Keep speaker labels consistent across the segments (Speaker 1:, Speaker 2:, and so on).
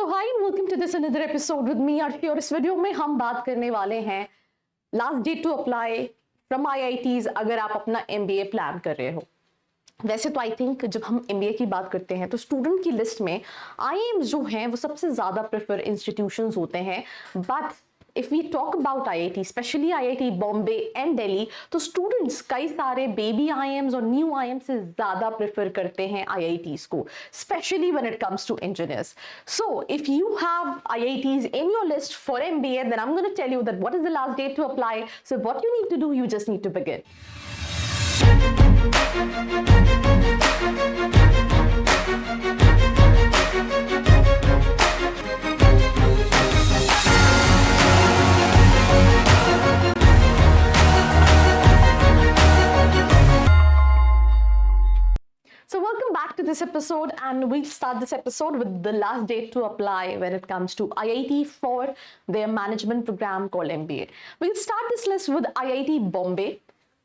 Speaker 1: Hi and welcome to this another episode with me Aarti. और इस video में हम बात करने वाले हैं last date to apply from IITs अगर आप अपना एमबीए प्लान कर रहे हो। वैसे तो आई थिंक जब हम एमबीए की बात करते हैं तो स्टूडेंट की लिस्ट में आईएम्स जो हैं वो सबसे ज़्यादा प्रेफर इंस्टीट्यूशंस होते हैं। But if we talk about IIT, specially IIT Bombay and Delhi, तो स्टूडेंट्स कई सारे बेबी आईएम्स और न्यू आईएम्स से ज़्यादा प्रेफर करते हैं आईआईटीज को, specially when it comes to engineers. So if you have IITs in your list for MBA, then I am gonna tell you that what is the last date to apply. So what you need to do, you just need to begin. So welcome back to this episode, and we'll start this episode with the last date to apply when it comes to IIT for their management program called MBA. We'll start this list with IIT Bombay.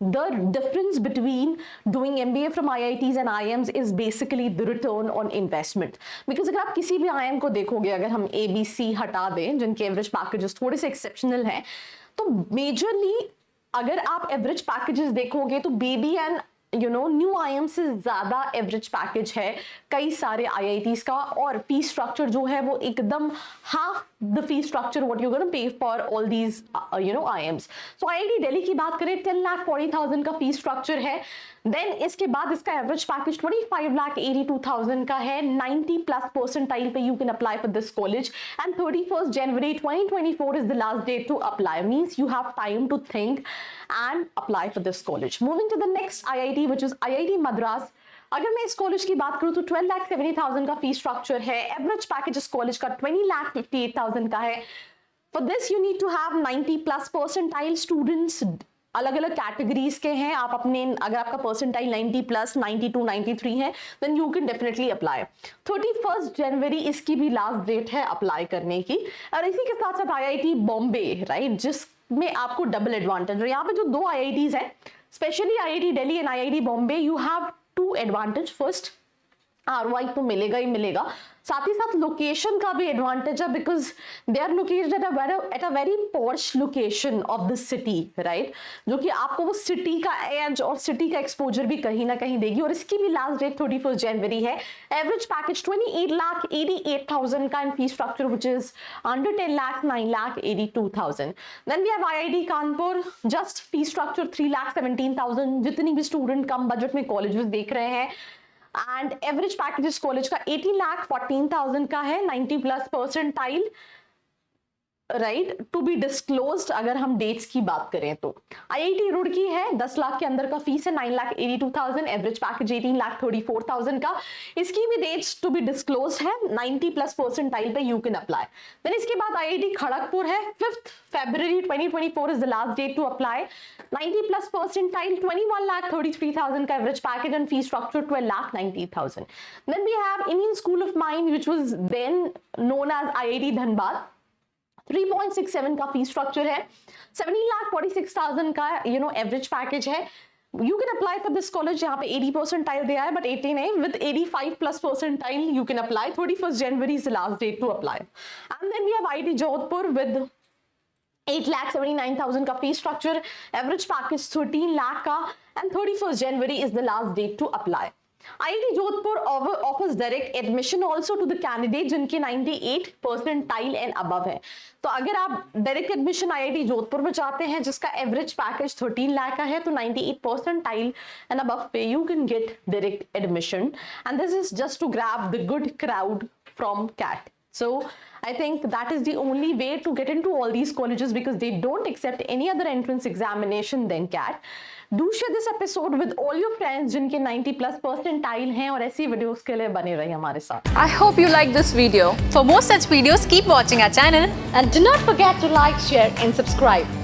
Speaker 1: The difference between doing MBA from IITs and IIMs is basically the return on investment. Because अगर आप किसी भी IIM को देखोगे, अगर हम ABC हटा दें जिनके एवरेज पैकेजेस थोड़े से एक्सेप्शनल हैं, तो मेजरली अगर आप एवरेज पैकेजेस देखोगे तो बेबी एंड न्यू आईएम से ज्यादा एवरेज पैकेज है कई सारे आईआईटीज का, और फी स्ट्रक्चर जो है वो एकदम half the fee structure what you gonna pay for all these IIMs. So IIT Delhi की बात करें 10,40,000 का फी स्ट्रक्चर है। देन इसके बाद इसका एवरेज पैकेज 25,82,000 का है। 90 प्लस परसेंटाइल पे you can apply for this college, and 31 January 2024 is the last date to apply. Means you have time to think and apply for this college. Moving to the next IIT, which is IIT Madras. अगर मैं इस college की बात करूं तो 12,70,000 का fee structure है। Average package इस कॉलेज का 20,58,000 का है। For this you need to have 90 plus percentile students। अलग अलग कैटेगरीज के हैं। आप अपने अगर आपका परसेंटाइल 90 प्लस 92 93 है, then you can definitely apply. 31 जनवरी इसकी भी लास्ट डेट है अप्लाई करने की। और इसी के साथ साथ आईआईटी बॉम्बे, राइट, जिसमें आपको डबल एडवांटेज है। यहाँ पे जो दो आईआईटीज है, specially IIT Delhi and IIT Bombay, you have two advantage. First, ROI तो मिलेगा ही मिलेगा, साथ ही साथ लोकेशन का भी एडवांटेज है, because they are located at a very posh location of the city, right, जो कि आपको वो सिटी का एज और सिटी का एक्सपोजर भी कहीं ना कहीं देगी। और इसकी भी लास्ट डेट 31 जनवरी है। एवरेज पैकेज 28,88,000 का, and fee structure which is under 10 lakh 9,82,000। Then we have IIT Kanpur, just fee structure 3,17,000। जितनी भी स्टूडेंट कम बजट में कॉलेजेस देख रहे हैं, एंड एवरेज पैकेज इस कॉलेज का 80,14,000 का है। 90 plus percentile, right, to be disclosed अगर हम डेट्स की बात करें तो। आईआईटी रुड़की है, 10 लाख के अंदर का फीस है, 9,82,000। एवरेज पैकेज 18,34,000 का। इसकी भी डेट्स टू बी डिस्क्लोज्ड है। 90 प्लस परसेंटाइल पे यू कैन अप्लाई। देन इसके बाद आईआईटी खड़गपुर है। 5 February 2024 is the last date to apply. 90 plus percentile, 21,33,000 का average package, and fee structure 12,90,000। Then we have Indian school of mines which was then known as IIT Dhanbad. 3.67 का fee structure है। 17,46,000 का average package है। You can apply for this college. यहाँ पे 80 percentile दिया है, but 80 नहीं, with 85 plus percentile you can apply. 31 January is the last date to apply. And then we have IIT Jodhpur with 8,79,000 का fee structure, average package 13 lakh का, and 31 January is the last date to apply. IIT Jodhpur offers direct admission also to the candidate जिनके 98 percentile and above है। तो अगर आप direct admission IIT Jodhpur में चाहते हैं, जिसका एवरेज पैकेज 13 लाख का है, तो 98 परसेंटाइल एंड अबव पे you can get direct admission, and this is just to grab the good crowd from CAT. So I think that is the only way to get into all these colleges, because they don't accept any other entrance examination than CAT. Do share this episode with all your friends जिनके 90 plus percentile हैं, और ऐसी videos के लिए बने रहिए हमारे साथ।
Speaker 2: I hope you like this video. For more such videos, keep watching our channel
Speaker 1: And do not forget to like, share and subscribe.